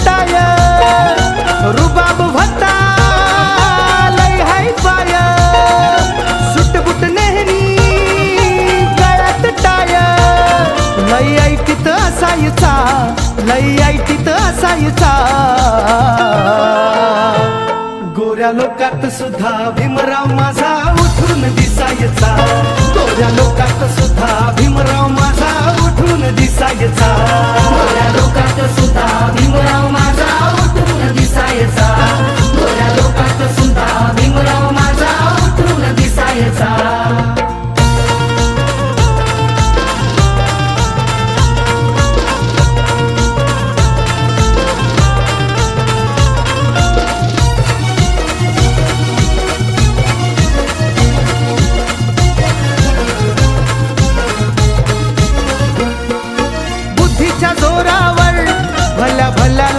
tie रुबाब व्हता लय हाय पाय सुटबुट नेहमी गळ्यात टाय लय ऐटीत असायचा लय ऐटीत असायचा गोऱ्या लोकात सुद्धा भीमराव